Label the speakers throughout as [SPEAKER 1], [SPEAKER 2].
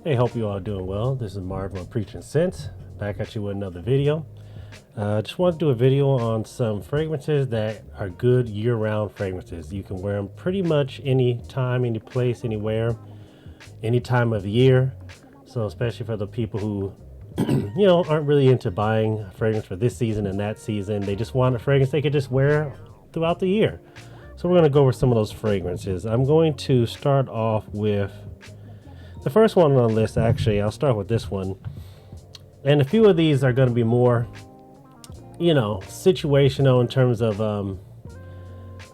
[SPEAKER 1] Hey, hope you all doing well. This is Marc from Preaching Sense, back at you with another video. Just want to do a video on some fragrances that are good year-round fragrances. You can wear them pretty much any time, any place, anywhere, any time of the year. So especially for the people who aren't really into buying a fragrance for this season and that season. They just want a fragrance they could just wear throughout the year. So we're going to go over some of those fragrances. I'm going to start off with the first one on the list. Actually, I'll start with this one. And a few of these are going to be more, situational in terms of,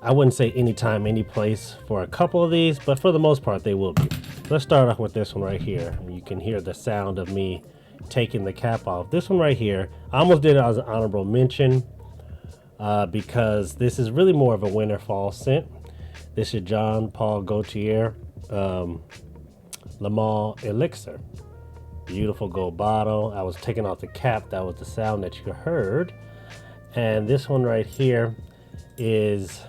[SPEAKER 1] I wouldn't say anytime, any place for a couple of these, but for the most part, they will be. Let's start off with this one right here. You can hear the sound of me taking the cap off. This one right here, I almost did it as an honorable mention because this is really more of a winter fall scent. This is Jean Paul Gaultier Le Male Elixir. Beautiful gold bottle. I was taking off the cap. That was the sound that you heard. And this one right here is,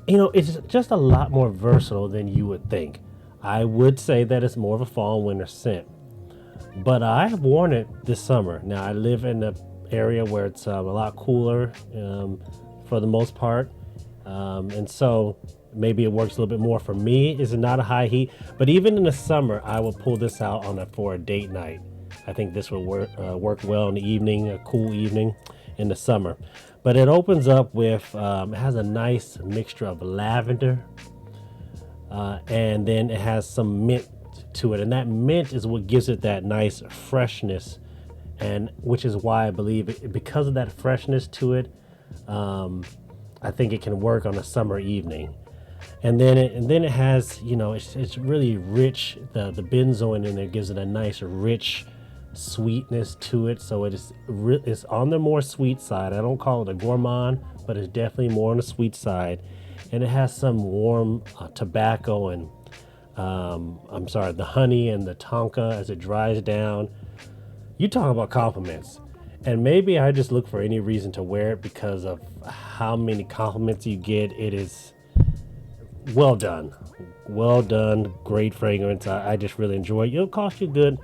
[SPEAKER 1] it's just a lot more versatile than you would think. I would say that it's more of a fall and winter scent, but I have worn it this summer. Now I live in an area where it's a lot cooler for the most part, and so maybe it works a little bit more for me. It's not a high heat, but even in the summer, I will pull this out for a date night. I think this will work well in the evening, a cool evening in the summer. But it opens up with, it has a nice mixture of lavender, and then it has some mint to it. And that mint is what gives it that nice freshness, and which is why I believe because of that freshness to it, I think it can work on a summer evening. And then it has, it's really rich. The benzoin in there gives it a nice rich sweetness to it. So it's on the more sweet side. I don't call it a gourmand, but it's definitely more on the sweet side. And it has some warm tobacco and the honey and the tonka as it dries down. You talk about compliments. And maybe I just look for any reason to wear it because of how many compliments you get. It is well done, great fragrance. I just really enjoy it. It'll cost you good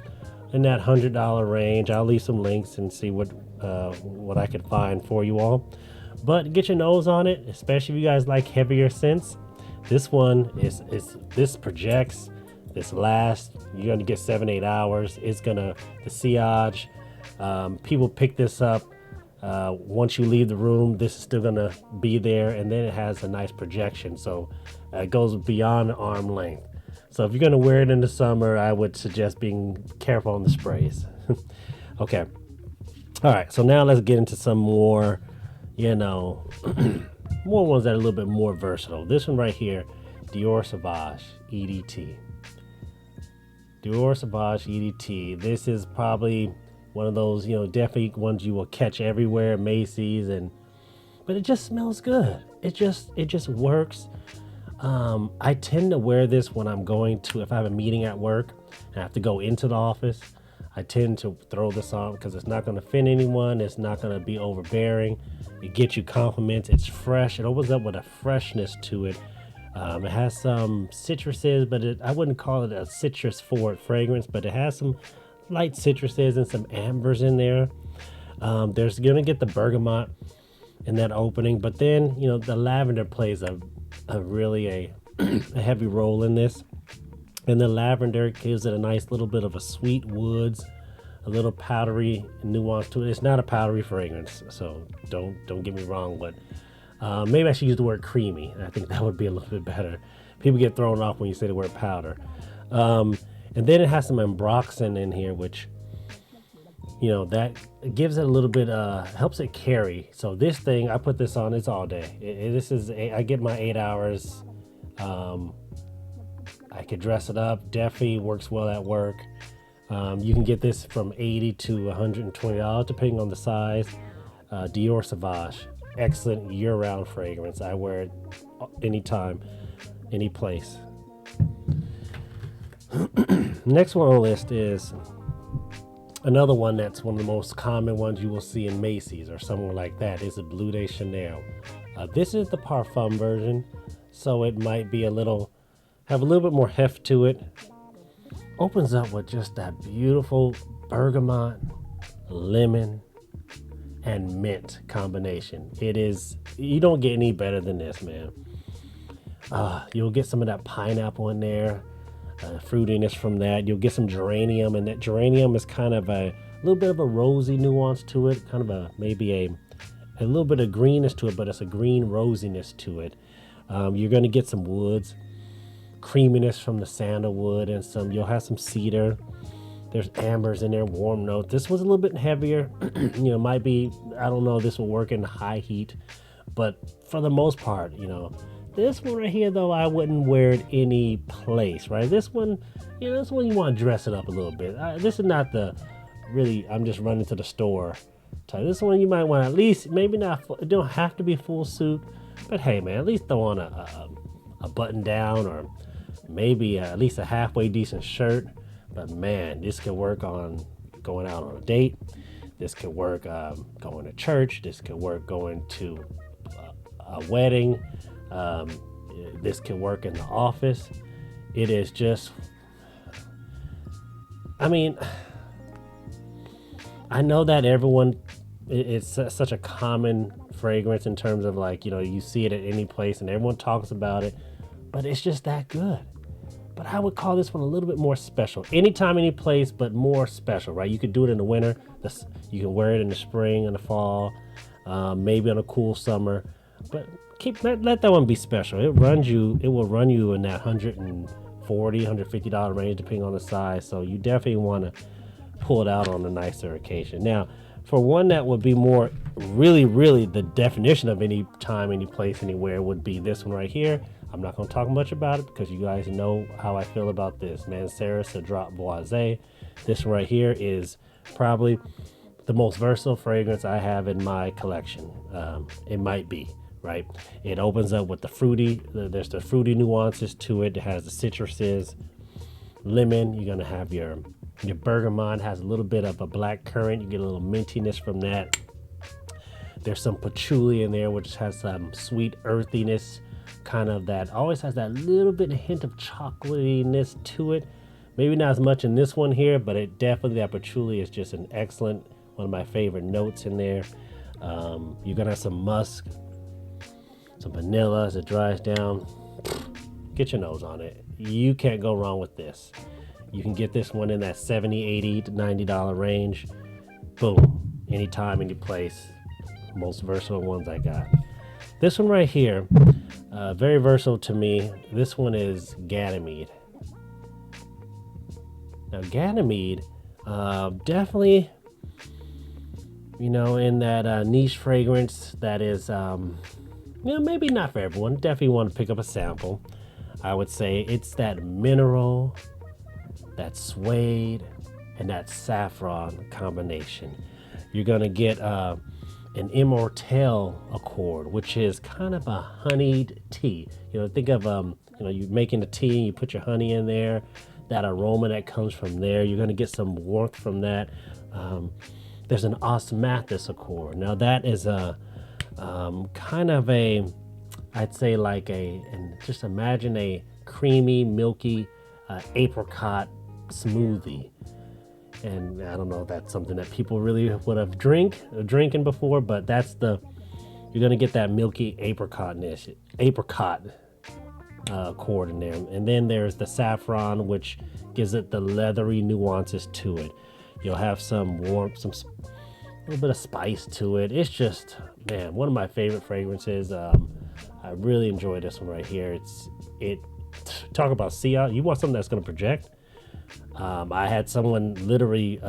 [SPEAKER 1] in that $100 range. I'll leave some links and see what I could find for you all. But get your nose on it, especially if you guys like heavier scents. This one this projects, this lasts. You're gonna get 7-8 hours. The sillage. People pick this up. Once you leave the room, this is still gonna be there, and then it has a nice projection, so it goes beyond arm length. So if you're gonna wear it in the summer, I would suggest being careful on the sprays. Okay, all right, so now let's get into some more, more ones that are a little bit more versatile. This one right here, Dior Sauvage EDT. Dior Sauvage EDT. This is probably one of those, definitely ones you will catch everywhere, Macy's, but it just smells good. It just works. I tend to wear this when if I have a meeting at work and I have to go into the office. I tend to throw this on because it's not going to offend anyone. It's not going to be overbearing. It gets you compliments. It's fresh. It opens up with a freshness to it. It has some citruses, but I wouldn't call it a citrus forward fragrance, but it has some light citruses and some ambers in there. There's gonna get the bergamot in that opening, but then the lavender plays a heavy role in this, and the lavender gives it a nice little bit of a sweet woods, a little powdery nuance to it. It's not a powdery fragrance, so don't get me wrong, but maybe I should use the word creamy. I think that would be a little bit better. People get thrown off when you say the word powder. And then it has some ambroxan in here, which, that gives it a little bit, helps it carry. So this thing, I put this on, it's all day. I get my 8 hours. I could dress it up. Definitely works well at work. You can get this from $80 to $120, depending on the size. Dior Sauvage, excellent year-round fragrance. I wear it anytime, any place. Next one on the list is another one that's one of the most common ones you will see in Macy's or somewhere like that. Is a Bleu de Chanel. This is the Parfum version, so it might be have a little bit more heft to it. opens up with just that beautiful bergamot, lemon, and mint combination. It is, you don't get any better than this, man. You'll get some of that pineapple in there, fruitiness from that. You'll get some geranium, and that geranium is kind of a little bit of a rosy nuance to it, kind of a maybe a little bit of greenness to it, but it's a green rosiness to it. You're going to get some woods, creaminess from the sandalwood, and you'll have some cedar. There's ambers in there, warm note. This was a little bit heavier. You know, might be, I don't know, this will work in high heat, but for the most part, you know, this one right here, though, I wouldn't wear it any place, right? This one, you know, this one you want to dress it up a little bit. This is not the really, I'm just running to the store type. This one you might want to at least, maybe not, it don't have to be full suit, but hey, man, at least throw on a button down, or maybe at least a halfway decent shirt. But man, this could work on going out on a date. This could work going to church. This could work going to a wedding. This could work in the office. It is just, I mean, I know that everyone, it's such a common fragrance in terms of, like, you know, you see it at any place and everyone talks about it, but it's just that good. But I would call this one a little bit more special. Anytime, any place, but more special, right? You could do it in the winter. You can wear it in the spring and the fall, maybe on a cool summer. But let that one be special. It will run you in that $140, $150 range, depending on the size. So you definitely want to pull it out on a nicer occasion. Now, for one that would be more really the definition of any time, any place, anywhere would be this one right here. I'm not going to talk much about it because you guys know how I feel about this. Mancera Cedrat Boise. This one right here is probably the most versatile fragrance I have in my collection. It might be, right? It opens up with the fruity, there's the fruity nuances to it. It has the citruses, lemon. You're going to have your bergamot, has a little bit of a black currant. You get a little mintiness from that. There's some patchouli in there, which has some sweet earthiness, kind of that, always has that little bit hint of chocolatiness to it. Maybe not as much in this one here, but it definitely, that patchouli is just an excellent, one of my favorite notes in there. You're gonna have some musk, some vanilla as it dries down. Get your nose on it. You can't go wrong with this. You can get this one in that $70, $80 to $90 range. Boom, anytime, any place. Most versatile ones I got. This one right here, very versatile to me. This one is Ganymede. Now Ganymede, definitely, you know, in that niche fragrance that is, you know, maybe not for everyone. Definitely want to pick up a sample. I would say it's that mineral, that suede, and that saffron combination. You're gonna get an immortelle accord, which is kind of a honeyed tea. You know, think of you know, you making a tea and you put your honey in there, that aroma that comes from there. You're going to get some warmth from that. There's an osmanthus accord. Now that is a kind of a, I'd say like and just imagine a creamy, milky apricot smoothie. And I don't know if that's something that people really would have drinking before, but that's you're gonna get that milky apricot chord in there. And then there's the saffron, which gives it the leathery nuances to it. You'll have some warmth, a little bit of spice to it. It's just, man, one of my favorite fragrances. I really enjoy this one right here. Talk about see out. You want something that's gonna project. I had someone literally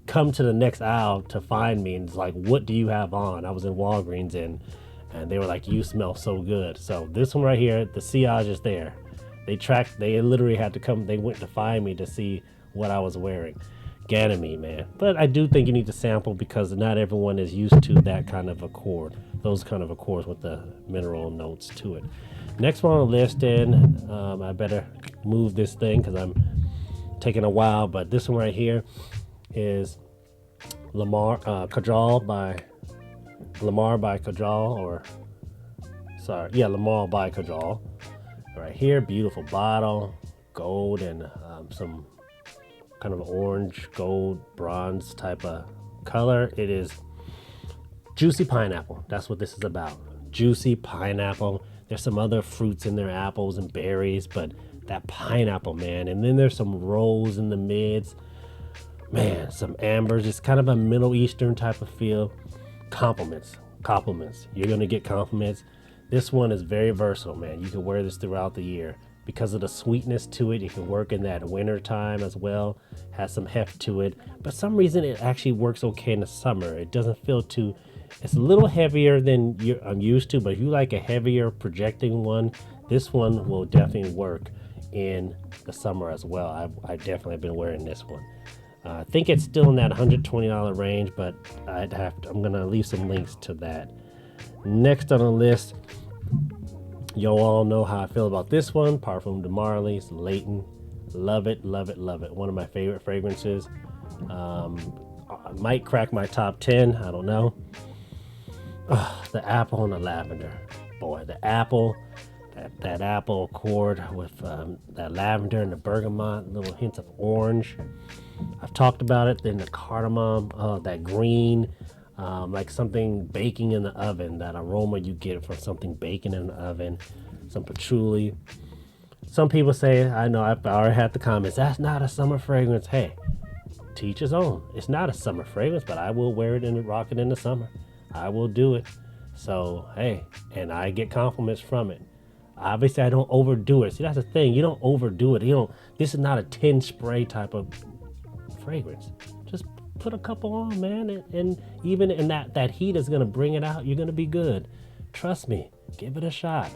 [SPEAKER 1] come to the next aisle to find me and it's like, what do you have on? I was in Walgreens and they were like, you smell so good. So this one right here, the sillage is there. They literally had to come, they went to find me to see what I was wearing. Ganymede, man. But I do think you need to sample because not everyone is used to that kind of accord. Those kind of accords with the mineral notes to it. Next one on the list, and I better move this thing because I'm taking a while, but this one right here is Kajal by Lamar by Kajal, Lamar by Kajal. Right here, beautiful bottle, gold and some kind of orange, gold, bronze type of color. It is juicy pineapple. That's what this is about. Juicy pineapple. There's some other fruits in there, apples and berries, but that pineapple, man. And then there's some rose in the mids. Man, some ambers. It's kind of a Middle Eastern type of feel. Compliments. You're going to get compliments. This one is very versatile, man. You can wear this throughout the year. Because of the sweetness to it, you can work in that winter time as well. Has some heft to it. But some reason it actually works okay in the summer. It doesn't feel too... It's a little heavier than I'm used to, but if you like a heavier projecting one, this one will definitely work in the summer as well. I definitely have been wearing this one. I think it's still in that $120 range, but I'm gonna leave some links to that. Next on the list, you all know how I feel about this one. Parfum de Marley's Layton. Love it. One of my favorite fragrances. I might crack my top 10. I don't know. The apple and the lavender. Boy, the apple, that apple accord with that lavender and the bergamot, little hints of orange. I've talked about it. Then the cardamom, that green, like something baking in the oven, that aroma you get from something baking in the oven, some patchouli. Some people say, I know I've already had the comments, that's not a summer fragrance. Hey, to each his own. It's not a summer fragrance, but I will wear it and rock it in the summer. I will do it. So, hey, and I get compliments from it. Obviously, I don't overdo it. See, that's the thing. You don't overdo it. This is not a 10 spray type of fragrance. Just put a couple on, man. And even in that heat is going to bring it out. You're going to be good. Trust me. Give it a shot.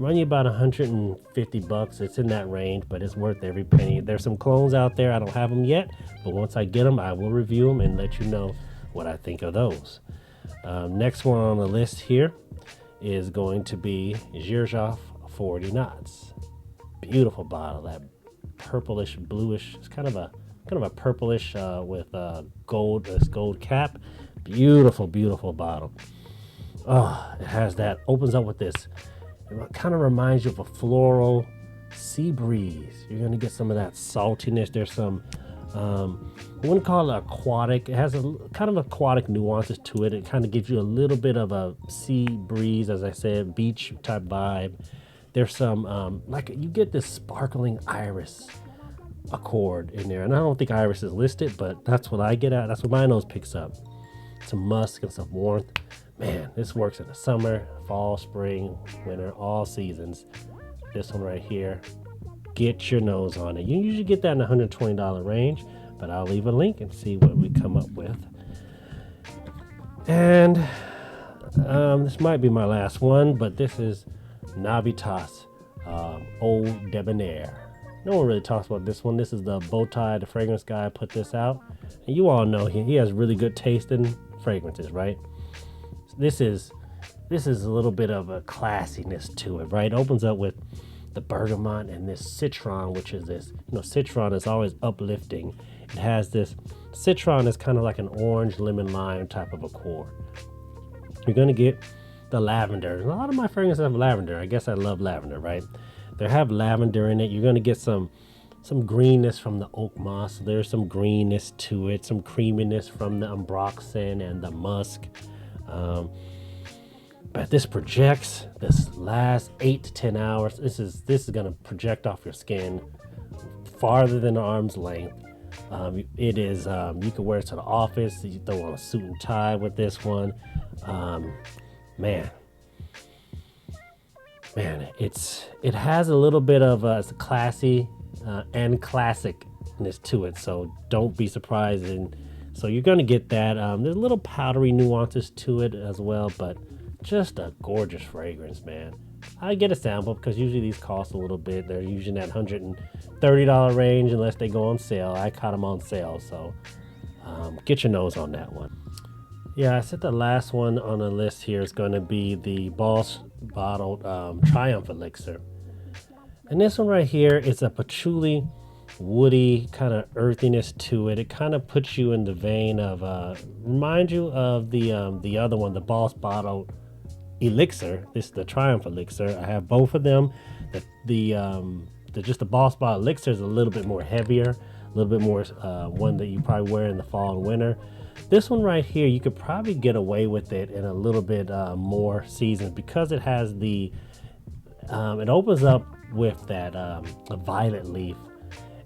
[SPEAKER 1] Run you about $150. It's in that range, but it's worth every penny. There's some clones out there. I don't have them yet, but once I get them, I will review them and let you know what I think of those. Next one on the list here is going to be Xerjoff 40 knots. Beautiful bottle. That purplish, bluish. It's kind of a purplish with gold. This gold cap. Beautiful bottle. Oh, it has that. Opens up with this. It kind of reminds you of a floral sea breeze. You're gonna get some of that saltiness. There's some, I wouldn't call it aquatic. It has a kind of aquatic nuances to it. It kind of gives you a little bit of a sea breeze, as I said, beach type vibe. There's some, like you get this sparkling iris accord in there. And I don't think iris is listed, but that's what I get at. That's what my nose picks up. Some musk and some warmth. Man, this works in the summer, fall, spring, winter, all seasons. This one right here, get your nose on it. You usually get that in the $120 range, but I'll leave a link and see what we come up with. And this might be my last one, but this is Navitus Eau Debonaire. No one really talks about this one. This is the Bowtie, the fragrance guy, put this out. And you all know he has really good taste in fragrances, right? This is a little bit of a classiness to it, right? It opens up with the bergamot and this citron, which is this, citron is always uplifting. It has this, citron is kind of like an orange, lemon, lime type of accord. You're going to get the lavender. A lot of my fragrances have lavender. I guess I love lavender, right? They have lavender in it. You're going to get some greenness from the oak moss. There's some greenness to it, some creaminess from the ambroxan and the musk. But this projects this last 8 to 10 hours. This is going to project off your skin farther than arm's length. It is, you can wear it to the office. You throw on a suit and tie with this one. Man, it has a little bit of it's classy and classicness to it. So don't be surprised. And so you're going to get that. There's little powdery nuances to it as well, but just a gorgeous fragrance, man. I get a sample because usually these cost a little bit. They're usually in that $130 range unless they go on sale. I caught them on sale, so get your nose on that one. Yeah, I said the last one on the list here is going to be the Boss Bottled Triumph Elixir. And this one right here is a patchouli, woody kind of earthiness to it. It kind of puts you in the vein of, remind you of the other one, the Boss Bottled Elixir. This is the Triumph Elixir. I have both of them. The just the Boss Bottle Elixir is a little bit more heavier, a little bit more one that you probably wear in the fall and winter. This one right here, you could probably get away with it in a little bit more seasons because it has the, it opens up with that a violet leaf,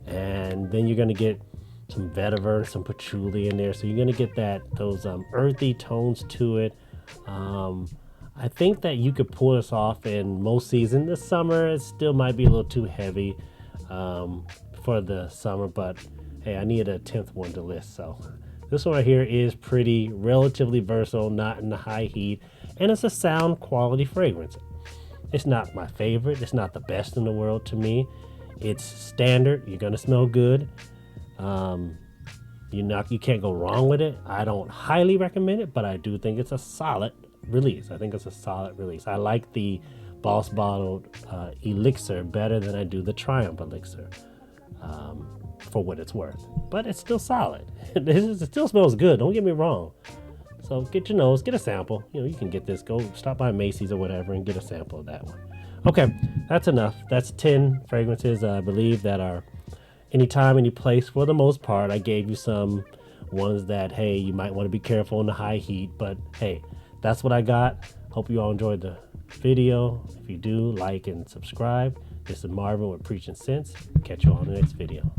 [SPEAKER 1] and then you're gonna get some vetiver, some patchouli in there, so you're gonna get those earthy tones to it. I think that you could pull this off in most seasons. This summer, it still might be a little too heavy for the summer, but hey, I needed a 10th one to list, so this one right here is pretty relatively versatile, not in the high heat, and it's a sound quality fragrance. It's not my favorite. It's not the best in the world to me. It's standard. You're gonna smell good. You can't go wrong with it. I don't highly recommend it, but I do think it's a solid release. I think it's a solid release. I like the Boss Bottle Elixir better than I do the Triumph Elixir, for what it's worth. But it's still solid. It still smells good. Don't get me wrong. So get your nose, get a sample. You know, you can get this. Go stop by Macy's or whatever and get a sample of that one. Okay, that's enough. That's 10 fragrances, I believe, that are anytime, any place for the most part. I gave you some ones that, hey, you might want to be careful in the high heat, but hey, that's what I got. Hope you all enjoyed the video. If you do, like and subscribe. This is Marvin with Preaching Sense. Catch you on the next video.